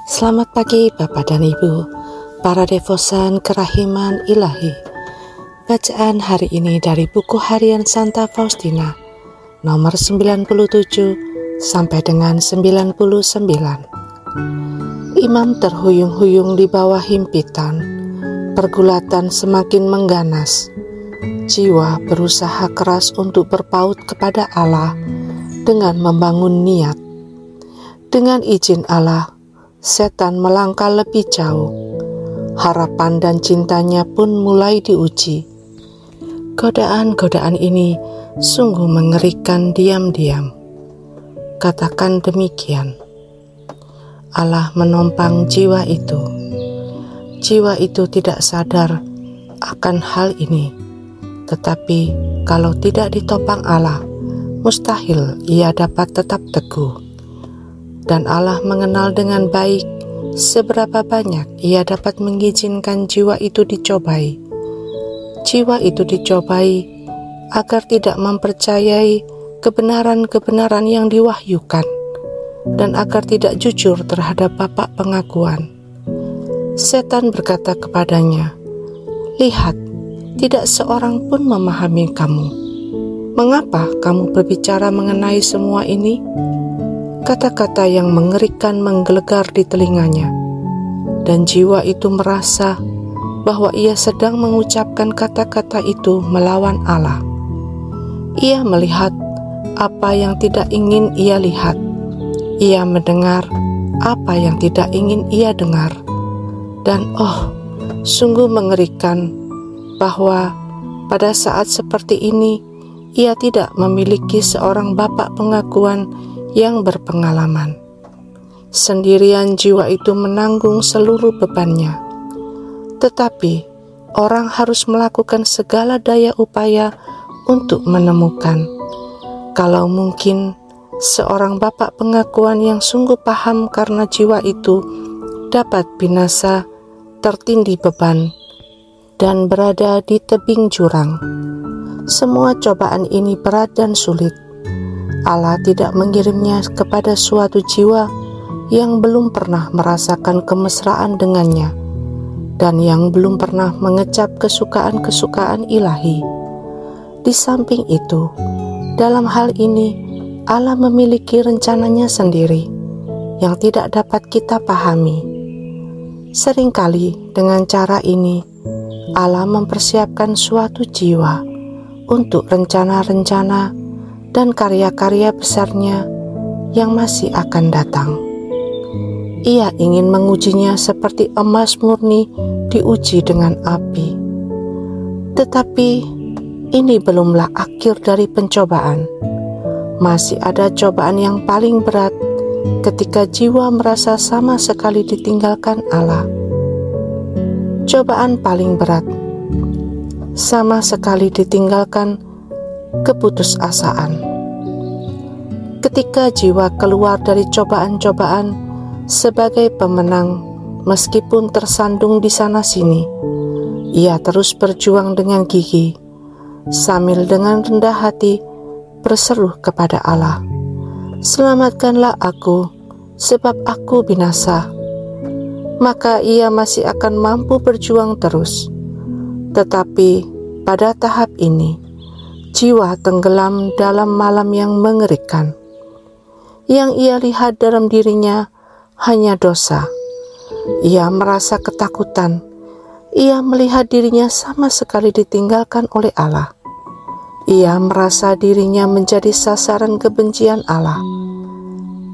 Selamat pagi Bapak dan Ibu, para devosan kerahiman ilahi. Bacaan hari ini dari buku harian Santa Faustina, nomor 97 sampai dengan 99. Imam terhuyung-huyung di bawah himpitan, pergulatan semakin mengganas. Jiwa berusaha keras untuk berpaut kepada Allah dengan membangun niat. Dengan izin Allah, setan melangkah lebih jauh. Harapan dan cintanya pun mulai diuji. Godaan-godaan ini sungguh mengerikan diam-diam. Katakan demikian. Allah menompang jiwa itu. Jiwa itu tidak sadar akan hal ini. Tetapi kalau tidak ditopang Allah, mustahil ia dapat tetap teguh. Dan Allah mengenal dengan baik seberapa banyak ia dapat mengizinkan jiwa itu dicobai. Jiwa itu dicobai agar tidak mempercayai kebenaran-kebenaran yang diwahyukan dan agar tidak jujur terhadap Bapa pengakuan. Setan berkata kepadanya, "Lihat, tidak seorang pun memahami kamu. Mengapa kamu berbicara mengenai semua ini?" Kata-kata yang mengerikan menggelegar di telinganya, dan jiwa itu merasa bahwa ia sedang mengucapkan kata-kata itu melawan Allah. Ia melihat apa yang tidak ingin ia lihat. Ia mendengar apa yang tidak ingin ia dengar. Dan sungguh mengerikan bahwa pada saat seperti ini ia tidak memiliki seorang Bapa pengakuan yang berpengalaman. Sendirian jiwa itu menanggung seluruh bebannya. Tetapi orang harus melakukan segala daya upaya untuk menemukan, kalau mungkin, seorang Bapa pengakuan yang sungguh paham karena jiwa itu dapat binasa, tertindih beban, dan berada di tebing jurang. Semua cobaan ini berat dan sulit. Allah tidak mengirimnya kepada suatu jiwa yang belum pernah merasakan kemesraan dengannya dan yang belum pernah mengecap kesukaan-kesukaan ilahi. Di samping itu, dalam hal ini Allah memiliki rencananya sendiri yang tidak dapat kita pahami. Seringkali dengan cara ini Allah mempersiapkan suatu jiwa untuk rencana-rencana dan karya-karya besarnya yang masih akan datang. Ia ingin mengujinya seperti emas murni diuji dengan api. Tetapi ini belumlah akhir dari pencobaan. Masih ada cobaan yang paling berat ketika jiwa merasa sama sekali ditinggalkan Allah. Cobaan paling berat, sama sekali ditinggalkan keputusasaan. Ketika jiwa keluar dari cobaan-cobaan sebagai pemenang, meskipun tersandung di sana-sini, ia terus berjuang dengan gigih, sambil dengan rendah hati berseru kepada Allah, "Selamatkanlah aku, sebab aku binasa." Maka ia masih akan mampu berjuang terus. Tetapi pada tahap ini, jiwa tenggelam dalam malam yang mengerikan. Yang ia lihat dalam dirinya hanya dosa. Ia merasa ketakutan. Ia melihat dirinya sama sekali ditinggalkan oleh Allah. Ia merasa dirinya menjadi sasaran kebencian Allah.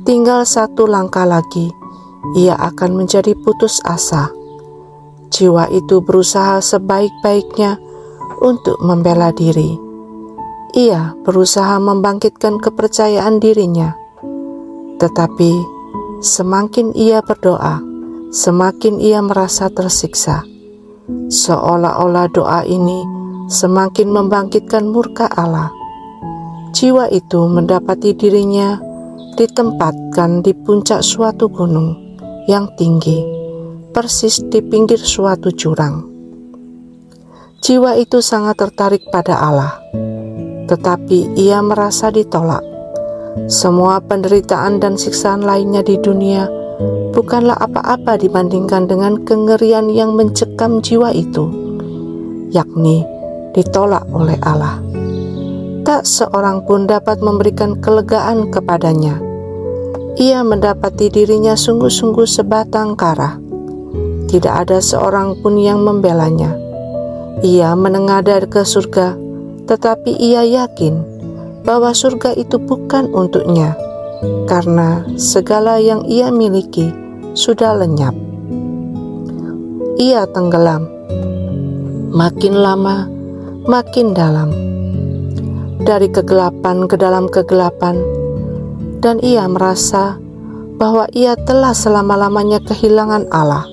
Tinggal satu langkah lagi, ia akan menjadi putus asa. Jiwa itu berusaha sebaik-baiknya untuk membela diri. Ia berusaha membangkitkan kepercayaan dirinya. Tetapi semakin ia berdoa, semakin ia merasa tersiksa. Seolah-olah doa ini semakin membangkitkan murka Allah. Jiwa itu mendapati dirinya ditempatkan di puncak suatu gunung yang tinggi, persis di pinggir suatu jurang. Jiwa itu sangat tertarik pada Allah, tetapi ia merasa ditolak. Semua penderitaan dan siksaan lainnya di dunia bukanlah apa-apa dibandingkan dengan kengerian yang mencekam jiwa itu, yakni ditolak oleh Allah. Tak seorang pun dapat memberikan kelegaan kepadanya. Ia mendapati dirinya sungguh-sungguh sebatang kara. Tidak ada seorang pun yang membelanya. Ia menengadah ke surga, tetapi ia yakin bahwa surga itu bukan untuknya, karena segala yang ia miliki sudah lenyap. Ia tenggelam, makin lama makin dalam, dari kegelapan ke dalam kegelapan, dan ia merasa bahwa ia telah selama-lamanya kehilangan Allah,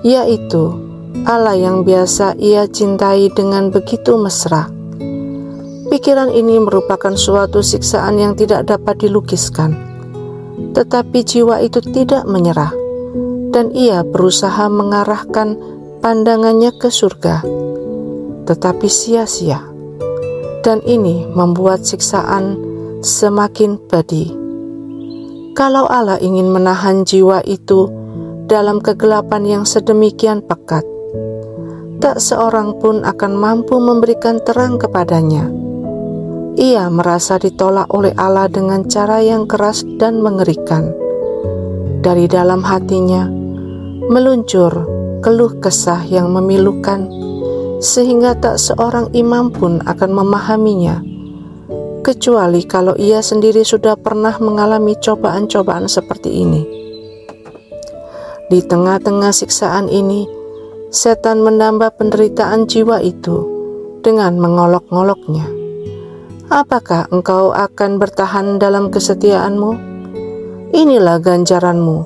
yaitu Allah yang biasa ia cintai dengan begitu mesra. Pikiran ini merupakan suatu siksaan yang tidak dapat dilukiskan, tetapi jiwa itu tidak menyerah, dan ia berusaha mengarahkan pandangannya ke surga, tetapi sia-sia. Dan ini membuat siksaan semakin pedih. Kalau Allah ingin menahan jiwa itu dalam kegelapan yang sedemikian pekat, tak seorang pun akan mampu memberikan terang kepadanya. Ia merasa ditolak oleh Allah dengan cara yang keras dan mengerikan. Dari dalam hatinya meluncur keluh kesah yang memilukan, sehingga tak seorang imam pun akan memahaminya, kecuali kalau ia sendiri sudah pernah mengalami cobaan-cobaan seperti ini. Di tengah-tengah siksaan ini, setan menambah penderitaan jiwa itu dengan mengolok-ngoloknya. Apakah engkau akan bertahan dalam kesetiaanmu? Inilah ganjaranmu,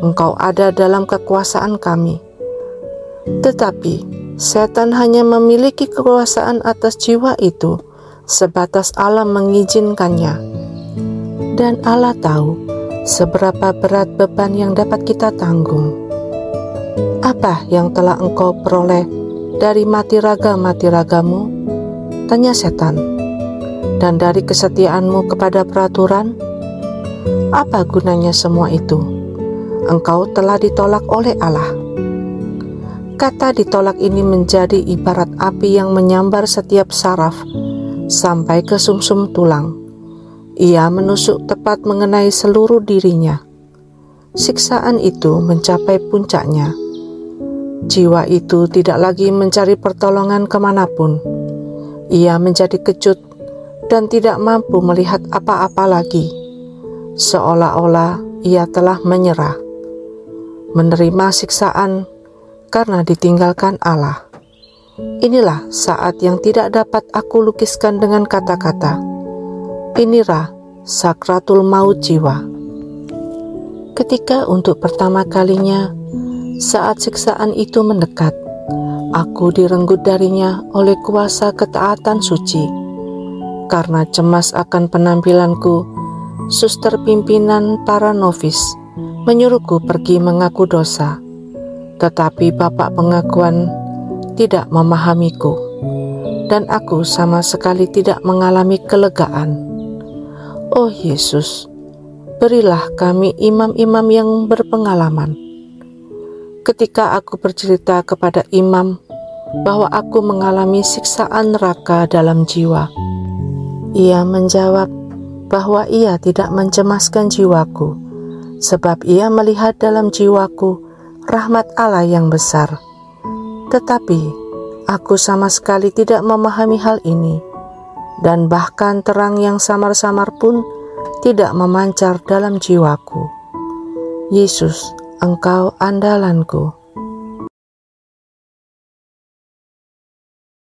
engkau ada dalam kekuasaan kami. Tetapi setan hanya memiliki kekuasaan atas jiwa itu sebatas Allah mengizinkannya. Dan Allah tahu seberapa berat beban yang dapat kita tanggung. Apa yang telah engkau peroleh dari mati raga-ragamu? Tanya setan. Dan dari kesetiaanmu kepada peraturan? Apa gunanya semua itu? Engkau telah ditolak oleh Allah. Kata ditolak ini menjadi ibarat api yang menyambar setiap saraf sampai ke sumsum tulang. Ia menusuk tepat mengenai seluruh dirinya. Siksaan itu mencapai puncaknya. Jiwa itu tidak lagi mencari pertolongan kemanapun. Ia menjadi kecut dan tidak mampu melihat apa-apa lagi. Seolah-olah ia telah menyerah, menerima siksaan karena ditinggalkan Allah. Inilah saat yang tidak dapat aku lukiskan dengan kata-kata. Inilah sakratul maut jiwa. Ketika untuk pertama kalinya saat siksaan itu mendekat, aku direnggut darinya oleh kuasa ketaatan suci. Karena cemas akan penampilanku, suster pimpinan para novis menyuruhku pergi mengaku dosa. Tetapi Bapak pengakuan tidak memahamiku, dan aku sama sekali tidak mengalami kelegaan. Oh Yesus, berilah kami imam-imam yang berpengalaman. Ketika aku bercerita kepada imam bahwa aku mengalami siksaan neraka dalam jiwa, ia menjawab bahwa ia tidak mencemaskan jiwaku, sebab ia melihat dalam jiwaku rahmat Allah yang besar. Tetapi aku sama sekali tidak memahami hal ini, dan bahkan terang yang samar-samar pun tidak memancar dalam jiwaku. Yesus, Engkau andalanku.